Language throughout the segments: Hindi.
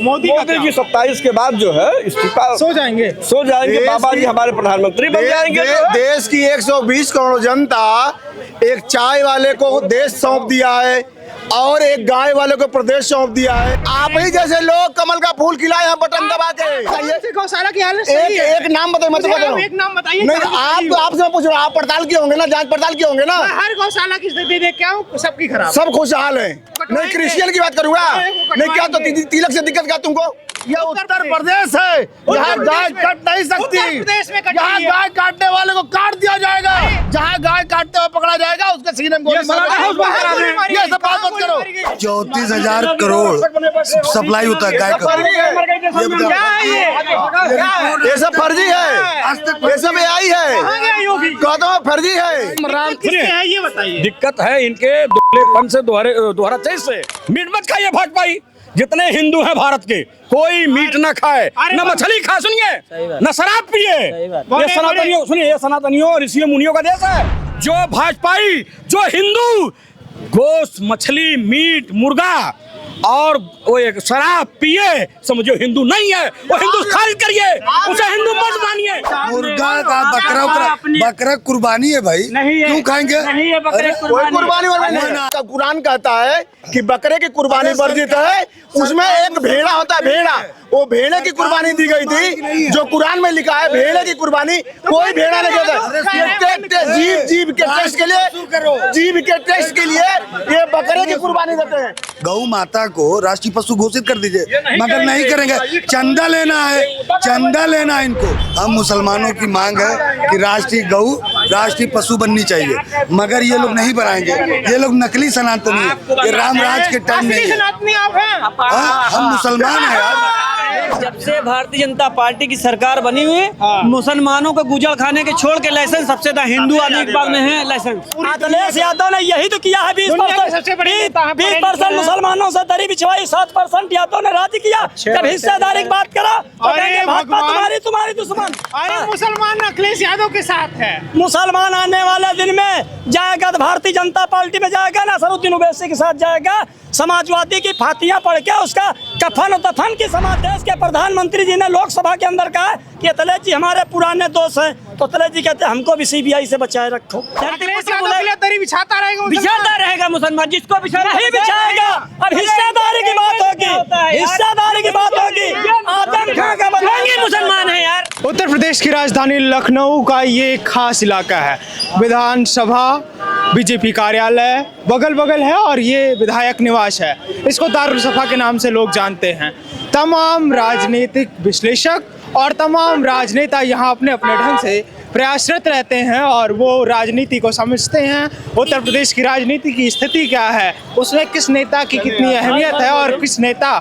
मोदी जी 27 के बाद जो है इस्तीफा सो जाएंगे बाबा जी हमारे प्रधानमंत्री बन जाएंगे। देश की 120 करोड़ जनता एक चाय वाले को देश सौंप दिया है और एक गाय वाले को प्रदेश सौंप दिया है। आप ही जैसे लोग कमल का फूल खिलाए हैं बटन दबा के। गौशाला की हालत एक नाम बताइए, मत बताओ। एक नाम बताइए। नहीं, आपसे मैं पूछ रहा हूँ, आप पड़ताल किए होंगे ना, जांच पड़ताल किए होंगे ना। हर गौशाला की स्थिति देख के आऊं, सबकी खराब, सब खुशहाल है। नहीं क्रिश्चियन की बात करूंगा, नहीं क्या तो तिलक से दिक्कत क्या तुमको? यह उत्तर प्रदेश है, यहाँ गाय कट नहीं सकती। यहाँ गाय काटने वाले को काट दिया जाएगा, जहाँ गाय काटते हुए पकड़ा जाएगा उसके सीने में गोली मार। ये सब बात मत करो। 34,000 करोड़ सप्लाई होता है गाय का। ये सब फर्जी है, ये सब AI है, कहता हूँ फर्जी है। ये बताइए, दिक्कत है इनके दुबलेपन से, दोहरा चीज से। मीट मत खाइए भाजपाई, जितने हिंदू हैं भारत के, कोई मीट ना खाए, न मछली खा, सुनिए, न शराब पिए। ये सनातनियों, सुनिए, ये सनातनियों ऋषियों मुनियों का देश है। जो भाजपाई, जो हिंदू गोश्त, मछली, मीट, मुर्गा और वो एक शराब पिए, समझो हिंदू नहीं है, वो हिंदू खारिज करिए, उसे हिंदू मत मानिए। मुर्गा का बकरा कुर्बानी है भाई, क्यों खाएंगे? नहीं है बकरे कुर्बानी नहीं। कुरान कहता है कि बकरे की कुर्बानी वर्जित है, उसमें एक भेड़ा होता है, भेड़ा, वो भेड़े की कुर्बानी दी गई थी। जो कुरान में लिखा है भेड़े की कुर्बानी कोई भेड़ा नहीं देता। जीव के टेस्ट के लिए, जीव के टेस्ट के लिए ये बकरे की कुर्बानी देते हैं। गौ माता को राष्ट्रीय पशु घोषित कर दीजिए, मगर नहीं करेंगे। चंदा लेना है, चंदा लेना है इनको। हम मुसलमानों की मांग है कि राष्ट्रीय गौ राष्ट्रीय पशु बननी चाहिए, मगर ये लोग नहीं बनाएंगे। ये लोग नकली सनातनी है, ये राम राज के टाइम में। हम मुसलमान हैं यार। जब से भारतीय जनता पार्टी की सरकार बनी हुई, मुसलमानों को गुजर खाने के छोड़ के लाइसेंस सबसे ज्यादा हिंदू आने के बाद में है लाइसेंस। अखिलेश यादव ने यही तो किया है। 20% मुसलमानों से दरी बिछवाई, 7% यादव ने राजी किया। जब हिस्सेदारी की बात करा तो तुम्हारी दुश्मन। अरे मुसलमान अखिलेश यादव के साथ है। मुसलमान आने वाले दिन में जाएगा तो भारतीय जनता पार्टी में जाएगा, नसरुद्दीन ओवैसी के साथ जाएगा। समाजवादी की फातियां पढ़ के उसका कफन और दफन की समाज। देश के प्रधानमंत्री जी ने लोकसभा के अंदर कहा कि अखिलेश जी हमारे पुराने दोस्त हैं, तो अखिलेश जी कहते हैं हमको भी CBI से बचाए रखो। बिछाता रहेगा मुसलमान, जिसको नहीं बिछाएगा। अब हिस्सेदारी की बात होगी, हिस्सेदारी की बात होगी। आदम खां का बदलांगी मुसलमान है यार। उत्तर प्रदेश की राजधानी लखनऊ का ये खास इलाका है। विधानसभा, बीजेपी कार्यालय बगल है और ये विधायक निवास है। इसको दारुल सफा के नाम से लोग जानते हैं। तमाम राजनीतिक विश्लेषक और तमाम राजनेता यहाँ अपने अपने ढंग से प्रयासरत रहते हैं और वो राजनीति को समझते हैं। उत्तर प्रदेश की राजनीति की स्थिति क्या है, उसमें किस नेता की कितनी अहमियत है और किस नेता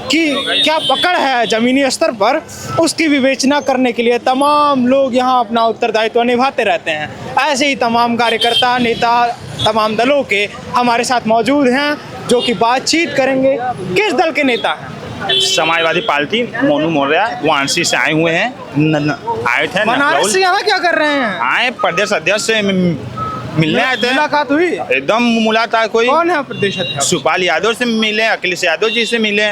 की क्या पकड़ है जमीनी स्तर पर, उसकी विवेचना करने के लिए तमाम लोग यहाँ अपना उत्तरदायित्व निभाते रहते हैं। ऐसे ही तमाम कार्यकर्ता, नेता, तमाम दलों के हमारे साथ मौजूद हैं जो कि बातचीत करेंगे। किस दल के नेता हैं? समाजवादी पार्टी, मोनू मौर्य वाराणसी से आए हुए हैं, आए थे। बनारस से यहाँ क्या कर रहे हैं? आए प्रदेश अध्यक्ष से मिलने आए थे। मुलाकात हुई? एकदम मुलाकात। कोई कौन है प्रदेश अध्यक्ष? सुपाल यादव से मिले, अखिलेश यादव जी से मिले।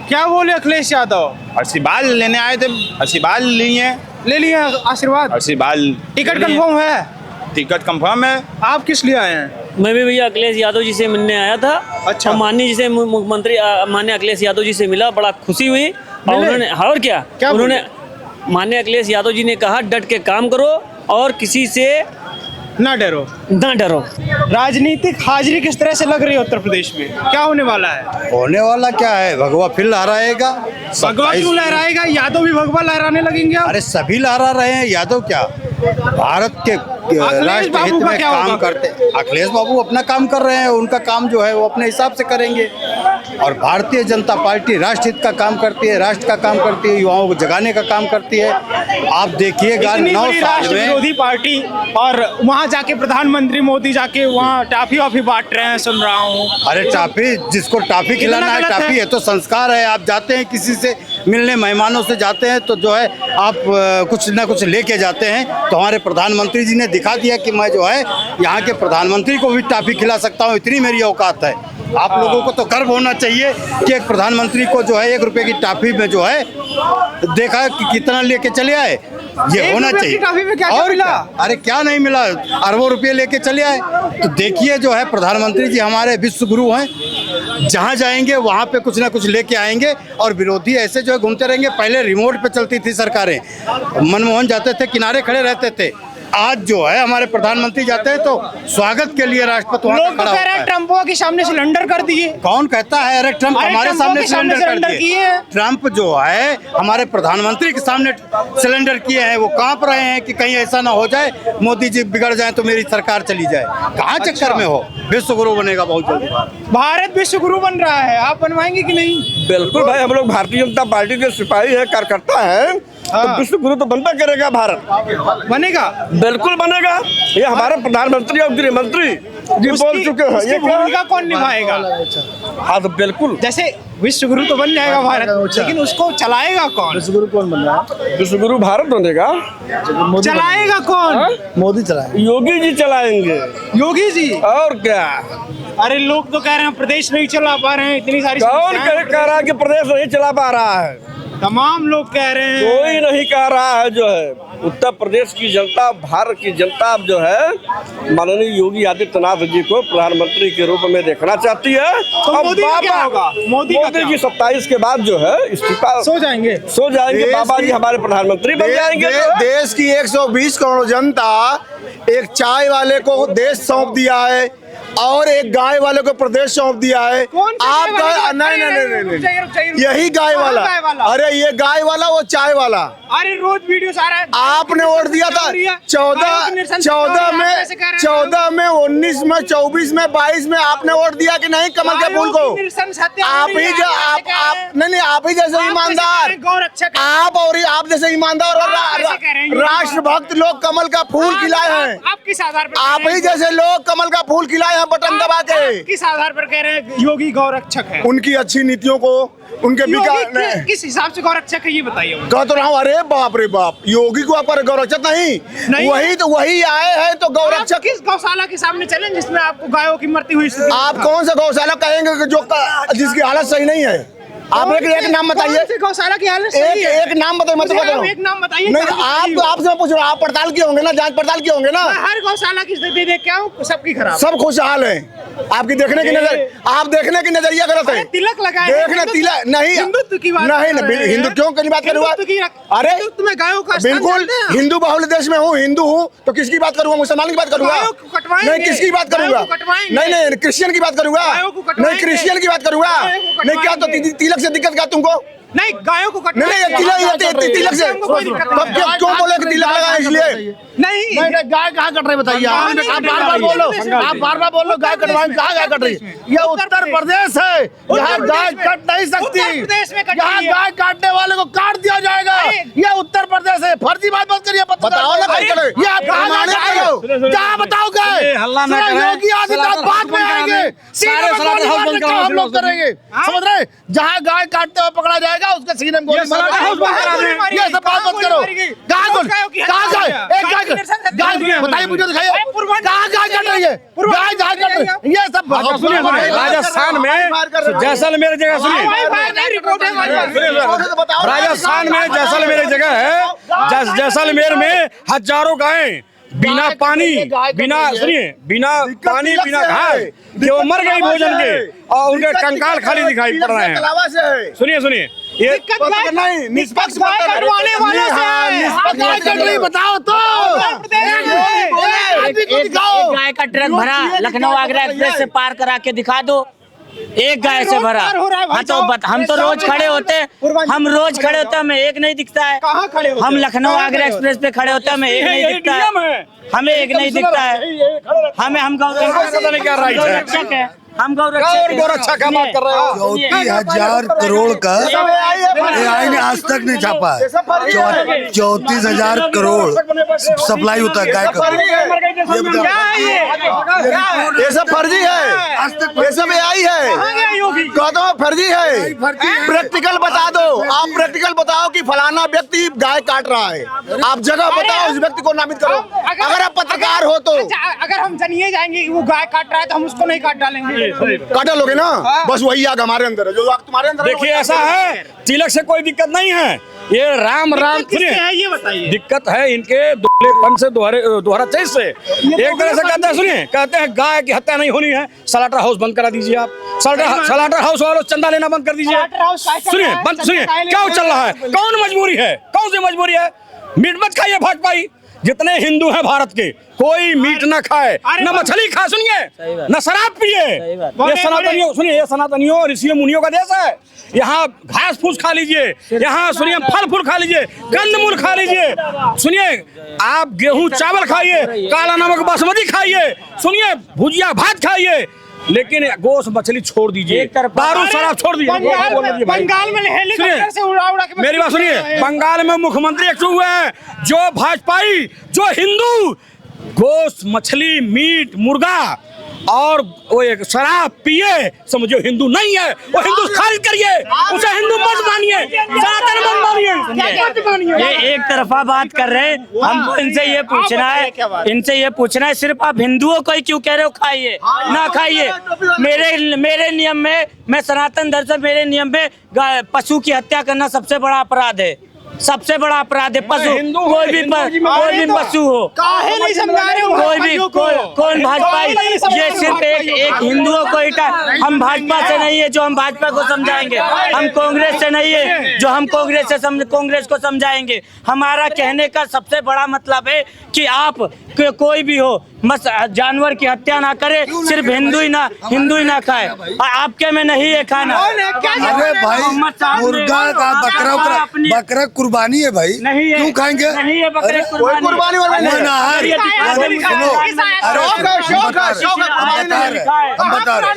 क्या बोले अखिलेश यादव? आशीर्वाद लेने आए थे, आशीर्वाद लिए, ले लिए आशीर्वाद। आशीर्वाद। टिकट कंफर्म है? टिकट कंफर्म है। आप किस लिए आए हैं? मैं भी भैया अखिलेश यादव जी से मिलने आया था। अच्छा। माननीय जी से, मुख्यमंत्री माननीय अखिलेश यादव जी से मिला, बड़ा खुशी हुई। और उन्होंने और क्या उन्होंने माननीय अखिलेश यादव जी ने कहा डट के काम करो और किसी से ना डरो, ना डरो। राजनीतिक हाजिरी किस तरह से लग रही है उत्तर प्रदेश में? क्या होने वाला है? होने वाला क्या है, भगवा फिर लहराएगा। भगवा क्यों लहराएगा? यादव भी भगवा लहराने लगेंगे। अरे सभी लहरा रहे हैं, यादव क्या, भारत के राष्ट्र हित में काम करते। अखिलेश बाबू अपना काम कर रहे हैं, उनका काम जो है वो अपने हिसाब से करेंगे। और भारतीय जनता पार्टी राष्ट्र हित का काम करती है, राष्ट्र का काम करती है, युवाओं को जगाने का काम करती है। आप देखिएगा 9 साल में विरोधी पार्टी, और वहाँ जाके प्रधानमंत्री मोदी जाके वहाँ टाफी वाफी बांट रहे हैं, सुन रहा हूँ। अरे टाफी, जिसको टाफी खिलाना है, टाफी है तो संस्कार है। आप जाते हैं किसी से मिलने, मेहमानों से जाते हैं तो जो है आप कुछ ना कुछ लेके जाते हैं। तो हमारे प्रधानमंत्री जी ने दिखा दिया कि मैं जो है यहाँ के प्रधानमंत्री को भी टाफी खिला सकता हूँ, इतनी मेरी औकात है। आप लोगों को तो गर्व होना चाहिए कि एक प्रधानमंत्री को जो है 1 रुपए की टॉफी में जो है देखा कि कितना लेके चले आए, ये 1 होना रुपए की चाहिए। टॉफी में क्या-क्या और मिला? क्या? अरे क्या नहीं मिला, अरबों रुपए लेके चले आए। तो देखिए जो है प्रधानमंत्री जी हमारे विश्व गुरु हैं, जहाँ जाएंगे वहाँ पे कुछ ना कुछ लेके आएंगे और विरोधी ऐसे जो है घूमते रहेंगे। पहले रिमोट पे चलती थी सरकारें, मनमोहन जाते थे किनारे खड़े रहते थे, आज जो है हमारे प्रधानमंत्री जाते हैं तो स्वागत के लिए राष्ट्रपति वहाँ लोग पे तो खड़ा कह रहे होता हैं है। ट्रम्प के सामने सिलेंडर कर दिए। कौन कहता है? अरे ट्रम्प अरे हमारे ट्रम्प सामने के सामने सिलेंडर सिलेंडर कर किए दिए। हैं। ट्रम्प जो है हमारे प्रधानमंत्री के सामने सिलेंडर किए हैं, वो कांप रहे हैं कि कहीं ऐसा ना हो जाए मोदी जी बिगड़ जाए तो मेरी सरकार चली जाए। कहाँ चक्कर में हो, विश्व गुरु बनेगा बहुत जल्दी। भारत विश्व गुरु बन रहा है, आप बनवाएंगे कि नहीं? बिल्कुल भाई, हम लोग भारतीय जनता पार्टी के सिपाही है, कार्यकर्ता है, तो विश्व गुरु तो बनता करेगा भारत, बनेगा। बिल्कुल बनेगा। ये हमारे प्रधानमंत्री और गृह मंत्री जी बोल चुके हैं। इसकी ये क्या? भूमिका कौन निभाएगा? हाँ तो बिल्कुल जैसे विश्व गुरु तो बन जाएगा भारत, लेकिन उसको चलाएगा कौन? विश्व गुरु कौन बन रहा है? विश्व गुरु भारत बनेगा, चलाएगा कौन? मोदी चलाए। योगी जी चलाएंगे योगी जी। और क्या। अरे लोग तो कह रहे हैं प्रदेश नहीं चला पा रहे हैं, इतनी सारी कौन समस्याएं। कह रहा है कि प्रदेश नहीं चला पा रहा है? तमाम लोग कह रहे हैं। कोई नहीं कह रहा है। जो है उत्तर प्रदेश की जनता, भारत की जनता जो है माननीय योगी आदित्यनाथ जी को प्रधानमंत्री के रूप में देखना चाहती है। तो और मोदी का क्या होगा? मोदी का क्या? जी 27 के बाद जो है इस्तीफा सो जाएंगे। सो जाएंगे। बाबा जी हमारे प्रधानमंत्री बन जाएंगे। देश की 120 करोड़ जनता एक चाय वाले को देश सौंप दिया है और एक गाय वाले को प्रदेश सौंप दिया है। कौन सा गाय वाला? आपका नहीं रुक जाइए। यही गाय कौन वाला। गाय वाला? अरे ये गाय वाला, वो चाय वाला। अरे रोज वीडियो आ रहा है। आपने वोट दिया था 14 में 19 में 24 में 22 में आपने वोट दिया कि नहीं कमल के फूल को? आप ही जो आप नहीं आप ही जैसे ईमानदार, गौरक्षक आप और आप जैसे ईमानदार और आप ऐसे कह रहे हैं। राष्ट्रभक्त लोग कमल का फूल खिलाए हैं। आप किस आधार पर? आप ही जैसे लोग कमल का फूल खिलाए हैं बटन दबा के। किस आधार पर कह रहे हैं योगी गौरक्षक है? उनकी अच्छी नीतियों को, उनके योगी किस हिसाब से गौरक्षक है ये बताइए मुझे। कह तो रहा हूँ। अरे बाप रे बाप, योगी को आप गौरक्षक नहीं, वही तो वही आए हैं तो आप गौरक्षक। किस गौशाला के सामने चलें जिसमें आपको गायों की मरती हुई स्थिति? आप कौन सा गौशाला कहेंगे कि जो जिसकी हालत सही नहीं है? आप एक नाम बताइए। कौन सी गौशाला की हालत सही है? एक नाम बताइए। मुझे मतलब आप एक नाम बताइए। नहीं, आपसे मैं पूछ रहा हूँ, आप पड़ताल किए होंगे ना, जांच पड़ताल किए होंगे ना? मैं हर गौशाला की स्थिति देख के आऊं, सबकी खराब। सब खुशहाल है। आपकी देखने की नजर, आप देखने की नजरिया गलत है। तिलक लगाए, देखने तिलक नहीं, हिंदुत्व की बात नहीं कर रहे हैं। हिंदू क्यों की बात करूँगा? अरे हिंदुत्व में गायों का स्थान बिल्कुल जानते हैं आप? हिंदू बाहुल्य देश में हूँ, हिंदू हूँ तो किसकी बात करूंगा? मुसलमान की बात करूंगा? गायों को कटवाएंगे। नहीं, किसकी बात गायों करूंगा? को कटवाएंगे। नहीं क्रिश्चियन की बात करूंगा? गायों को कटवाएंगे। नहीं क्रिश्चियन की बात करूंगा? गायों को नहीं क्या तो कटवाएंगे। तिलक से दिक्कत क्या तुमको? नहीं गायों को नहीं कटवाएंगे। तिलक से हमको कोई दिक्कत तब नहीं है। क्यों बोले कि तिलक लगा इसलिए? नहीं गाय कहाँ कट रही बताइए? आप बार-बार बोलो, आप बार-बार बोलो गाय कटवाएंगे, कहाँ गाय कट रही? ये उत्तर प्रदेश है, यहाँ गाय कट नहीं सकती। उत्तर प्रदेश में कट यहाँ रही है। गाय काटने वाले को काट दिया जाएगा। ये उत्तर प्रदेश है, फर्जी बात मत करिए। बताओ ना ये आप कहाँ करो, जहाँ बताओ गाय। योगी आदित्यनाथ बाद में आएंगे, हम लोग करेंगे। समझ रहे? जहाँ गाय काटते हुए पकड़ा जाएगा उसके सीने में गोली मार देंगे। ये सब बात मत करो। कहाँ गाय? एक गाय बताइए मुझे, दिखाइए कहाँ गाय कट रही है? गाय जहाँ कट रही है, ये सब राजस्थान में जैसलमेर जगह सुनिए, राजस्थान में जैसलमेर जगह है, जैसलमेर में हजारों गायें बिना पानी, बिना सुनिए, बिना पानी, बिना घास कि वो मर गई भोजन के और उनके कंकाल खाली दिखाई पड़ रहे हैं। सुनिए ये नहीं निष्पक्ष कटवाने वालों से है। बताओ तो एक गाय का ट्रक भरा लखनऊ आगरा एक्सप्रेस से पार करा के दिखा दो। एक गाय से भरा। हाँ तो हम तो रोज खड़े होते हैं, हमें एक नहीं दिखता है। कहाँ खड़े होते हैं? हम लखनऊ आगरा एक्सप्रेस पे खड़े होते हैं, हमें एक नहीं दिखता है। हमें एक नहीं दिखता है। हम गौरक्षक है, हम गौरक्षा का बात कर रहे हो। 34,000 करोड़ का AI ने आज तक नहीं छापा है। 34,000 करोड़ सप्लाई होता है गाय का। ये बताओ। ये सब फर्जी है, ये सब AI है। कहता हूँ फर्जी है। प्रैक्टिकल बता दो, आप प्रैक्टिकल बताओ कि फलाना व्यक्ति गाय काट रहा है, आप जगह बताओ, उस व्यक्ति को नामित करो। अगर आप पत्रकार हो तो अगर हम जानिए जाएंगे कि वो गाय काट रहा है तो हम उसको नहीं काट डालेंगे, काटा लोगे ना। बस वही आग हमारे अंदर है, जो आग तुम्हारे अंदर है। देखिए ऐसा है, तिलक से कोई दिक्कत नहीं है, ये राम सुनिए, ये बताइए। दिक्कत है इनके दुबलेपन से, दोहरा चेज से। एक तरह से कहते हैं, सुनिए, कहते हैं गाय की हत्या नहीं होनी है, स्लॉटर हाउस बंद करा दीजिए आप। स्लॉटर हाउस वालों चंदा लेना बंद कर दीजिए। सुनिए क्या चल रहा है, कौन मजबूरी है, कौन सी मजबूरी है? मीट मत खाइए भाजपाई, जितने हिंदू हैं भारत के, कोई मीट ना खाए, न मछली खाए, सुनिए, न शराब पिए। ये सनातनियों, सुनिए, ये सनातनियों ऋषियों मुनियों का देश है। यहाँ घास फूस खा लीजिए, यहाँ सुनिए फल फूल खा लीजिए, कंदमूल खा लीजिए, सुनिए आप गेहूं चावल खाइए, काला नमक बासमती खाइए, सुनिए भुजिया भात खाइए, लेकिन गोश्त मछली छोड़ दीजिए, दारू शराब छोड़ दीजिए। बंगाल में हेलीकॉप्टर से उड़ा के मेरी बात सुनिए, बंगाल में मुख्यमंत्री एक हुए हैं जो भाजपाई, जो हिंदू गोश्त मछली मीट मुर्गा और वो एक शराब पिए, समझो हिंदू नहीं है, वो हिंदू खारिज करिए, उसे हिंदू मत मानिए, सनातन मत मानिए। ये एक तरफा बात कर रहे हैं, हमको इनसे ये पूछना है, सिर्फ आप हिंदुओं को ही क्यों कह रहे हो खाइए ना खाइए? मेरे नियम में, मैं सनातन धर्म, मेरे नियम में पशु की हत्या करना सबसे बड़ा अपराध है, सबसे बड़ा अपराध है। पशु कोई भी पशु हो, काहे नहीं समझा रहे हो? कोई भी कौन भाजपा, ये सिर्फ एक हिंदुओं को ही, हम भाजपा से नहीं है जो हम भाजपा को समझाएंगे, हम कांग्रेस से नहीं है जो हम कांग्रेस को समझाएंगे। हमारा कहने का सबसे बड़ा मतलब है कि आप कोई भी हो, जानवर की हत्या ना करे, सिर्फ हिंदू ही ना खाए। आपके में नहीं है खाना। अरे भाई, मुर्गा का बकरा कुर्बानी है भाई, क्यों खाएंगे? नहीं है बकरे कुर्बानी। हम बता रहे,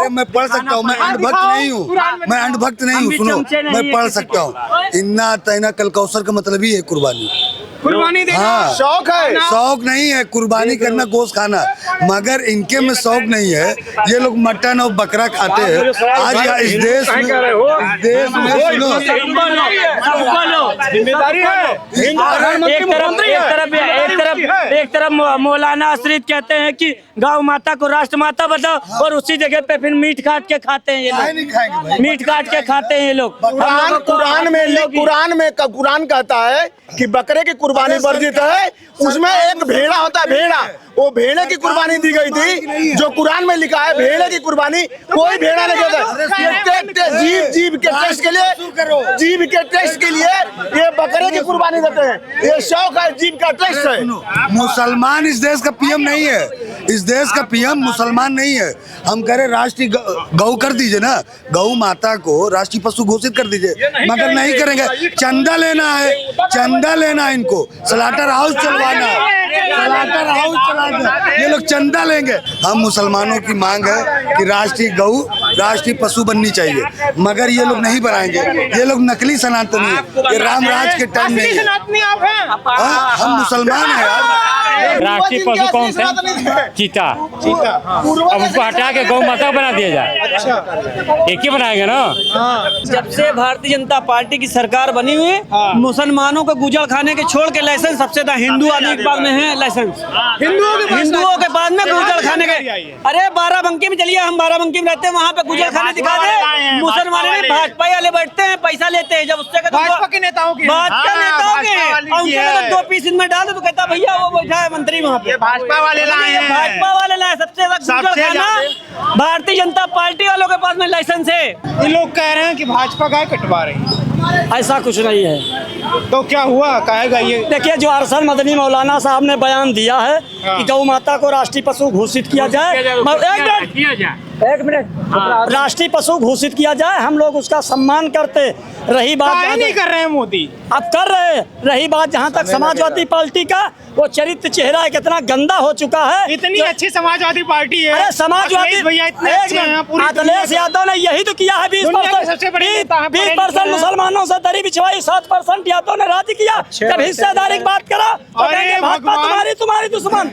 मैं पढ़ सकता हूँ, मैं अंधभक्त नहीं हूँ, सुनो, मैं पढ़ सकता हूँ। इन्ना तैना कल कौसर का मतलब ही है कुर्बानी देना। हाँ, शौक है, शौक नहीं है कुर्बानी करना, गोश्त खाना, मगर इनके में शौक नहीं है। ये लोग मटन और बकरा खाते हैं। आज यहाँ इस देश में सुनो, जिम्मेदारी है। एक तरफ मौलाना आश्रित कहते हैं कि गौ माता को राष्ट्र माता बताओ, और उसी जगह पे फिर मीट काट के खाते हैं ये लोग, मीट काट के खाते हैं ये लोग। कुरान कहता है कि बकरे की कुर्बानी वर्जित है, उसमें एक भेड़ा होता है, भेड़ा, वो भेड़े की कुर्बानी दी गई थी, जो कुरान में लिखा है भेड़े की कुर्बानी कोई भेड़ा नहीं देता। जीव के टेस्ट के लिए ये बकरे की कुर्बानी देते हैं, ये शौक है, जीव का टेस्ट है। मुसलमान इस देश का पीएम नहीं है, इस देश का पीएम मुसलमान नहीं है। हम कह रहे राष्ट्रीय गौ कर दीजिए ना, गौ माता को राष्ट्रीय पशु घोषित कर दीजिए, मगर नहीं करेंगे। चंदा लेना है इनको, स्लॉटर हाउस चलवाना, ये लोग चंदा लेंगे। हम मुसलमानों की मांग है कि राष्ट्रीय गौ राष्ट्रीय पशु बननी चाहिए, मगर ये लोग नहीं बनाएंगे। ये लोग नकली सनातनी है, ये राम राज के टाइम में हम मुसलमान हैं यार। राष्ट्रीय पशु कौन सा? चीता। अब उसको हटा के गौ माता बना दिया जाए, एक ही बनाएंगे ना। जब से भारतीय जनता पार्टी की सरकार बनी हुई है, मुसलमानों को गुजर खाने के छोड़ के लाइसेंस सबसे ज्यादा हिंदू आदिक बाग में है। लाइसेंस हिंदुओं के बाद में गुजर खाने के, अरे बाराबंकी में चलिए, हम बाराबंकी में रहते हैं, वहाँ पे गुजर खाने दिखा दे। मुसलमानों में भाजपा वाले बैठते हैं, पैसा लेते हैं, जब उससे भाजपा के नेताओं के 2 पीस इनमें डाल दो तो कहता भैया वो बैठा है मंत्री वहाँ पे, भाजपा वाले लाए हैं, भाजपा वाले लाए। सबसे ज्यादा गुजर खाना भारतीय जनता पार्टी वालों के पास में लाइसेंस है। ये लोग कह रहे हैं कि भाजपा गाय कटवा रही है, ऐसा कुछ नहीं है। तो क्या हुआ, कहेगा ये? देखिए, जो अरसल मदनी मौलाना साहब ने बयान दिया है कि गौ माता को राष्ट्रीय पशु घोषित किया जाए, एक मिनट, राष्ट्रीय पशु घोषित किया जाए, हम लोग उसका सम्मान करते। रही बात, नहीं कर रहे हैं मोदी, अब कर रहे। रही बात जहाँ तक समाजवादी पार्टी का, वो चरित्र चेहरा कितना गंदा हो चुका है। इतनी अच्छी समाजवादी पार्टी है, अरे समाजवादी भैया इतने अच्छे हैं, अखिलेश यादव ने यही तो किया है। 20% मुसलमानों से दरी बिछवाई, 7% यादव ने राजी किया। जब हिस्सेदारी की बात करा तो कहेंगे भाजपा तुम्हारी दुश्मन,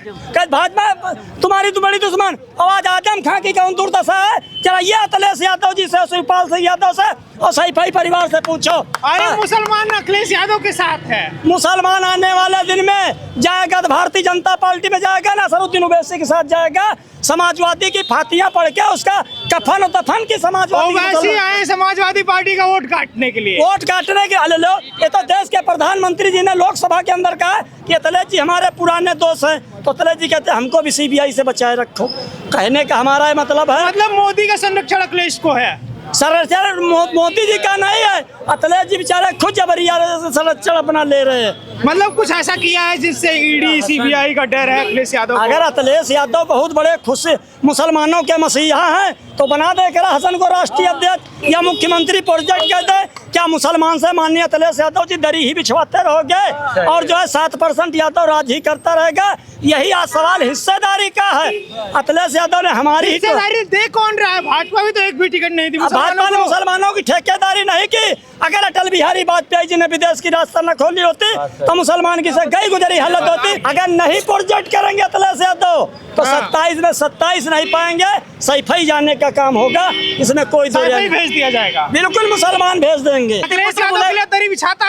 भाजपा तुम्हारी बड़ी दुश्मन। और आज आजम खां की कौन दुर्दशा है, कराइए अखिलेश यादव जी से, शिवपाल सिंह यादव से और सैफई परिवार से पूछो। अरे मुसलमान अखिलेश यादव के साथ है। मुसलमान आने वाले दिन में जाएगा तो भारतीय जनता पार्टी में जाएगा, नसरुद्दीन ओवैसी के साथ जाएगा, समाजवादी की फातियां पढ़ के उसका कफन और दफन की समाजवादी ओवैसी आए समाजवादी पार्टी का वोट काटने के लिए। वोट काटने के अरे लो, ये तो देश के प्रधानमंत्री जी ने लोकसभा के अंदर कहा कि अखिलेश जी हमारे पुराने दोस्त हैं, तो अखिलेश जी कहते हैं हमको भी सीबीआई से बचाए रखो। कहने का हमारा मतलब है, मतलब मोदी का संरक्षण अखिलेश को है। संरक्षण मोदी जी का नहीं है, अखिलेश जी बेचारे खुद जबरिया संरक्षण अपना ले रहे हैं। मतलब कुछ ऐसा किया है जिससे ईडी सीबीआई का डर है अखिलेश यादव को। अगर अखिलेश यादव बहुत बड़े खुश मुसलमानों के मसीहा हैं तो बना दे कर हसन को राष्ट्रीय अध्यक्ष या मुख्यमंत्री प्रोजेक्ट कर दे। क्या मुसलमान से माननीय अखिलेश यादव जी दरी ही बिछवाते रहोगे और जो है 7% यादव राज ही करता रहेगा? यही आज सवाल हिस्सेदारी का है। अखिलेश यादव ने हमारी हिस्सेदारी दे कौन रहा है? भाजपा भी तो एक भी टिकट नहीं दी भाजपा ने मुसलमानों की ठेकेदारी नहीं की। अगर अटल बिहारी वाजपेयी जी ने विदेश की रास्ता न खोली होती तो मुसलमान की से गई गुजरी हालत होती। अगर नहीं प्रोजेक्ट करेंगे अखिलेश यादव तो 27 में 27 नहीं पाएंगे, सैफई जाने का काम होगा, इसमें कोई भेज दिया जाएगा। बिल्कुल मुसलमान भेज देंगे। अखिलेश यादव के लिए दरी बिछाता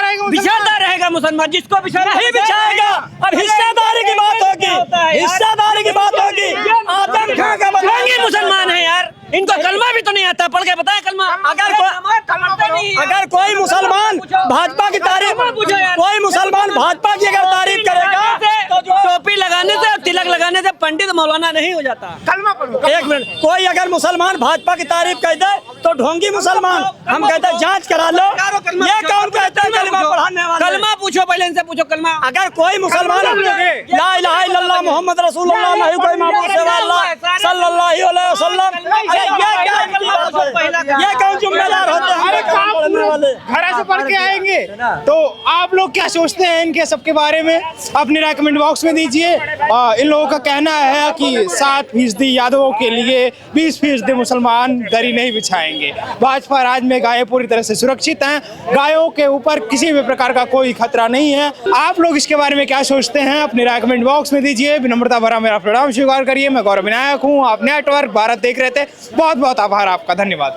रहेगा मुसलमान जिसको नहीं बिछाएगा। अब हिस्सेदारी की बात होगी, हिस्सेदारी की बात होगी। आदम खां का ये मुसलमान है यार, इनको कलमा भी तो नहीं आता, पढ़ के बताया कलमा। अगर कोई मुसलमान भाजपा की तारीफ, कोई मुसलमान भाजपा की अगर तारीफ करेगा तो टोपी लगाने से तिलक लगाने से पंडित मौलाना नहीं हो जाता। एक मिनट, कोई अगर मुसलमान भाजपा की तारीफ कह दे तो ढोंगी मुसलमान। हम कहते हैं जांच करा लो, ये कौन कहता है कलमा पढ़ाने वाला? कलमा पूछो, पहले इनसे पूछो कलमा। अगर कोई मुसलमान ला इलाहा इल्लल्लाह मुहम्मद रसूलुल्लाह नहीं कोई माबूद सिवा अल्लाह सल्लल्लाहु अलैहि वसल्लम, ये कौन जिम्मेदार होते हैं? घर से पढ़ के आएंगे। तो आप लोग क्या सोचते हैं इनके सबके बारे में? अपने राय कमेंट बॉक्स में दीजिए। इन लोगों का कहना है कि 7% यादवों के लिए 20% मुसलमान दरी नहीं बिछाएंगे। भाजपा राज में गायें पूरी तरह से सुरक्षित हैं, गायों के ऊपर किसी भी प्रकार का कोई खतरा नहीं है। आप लोग इसके बारे में क्या सोचते हैं? अपने राय कमेंट बॉक्स में दीजिए। विनम्रता भरा मेरा प्रणाम स्वीकार करिए। मैं गौरव विनायक हूँ, आप नेटवर्क भारत देख रहे थे। बहुत बहुत आभार आपका, धन्यवाद।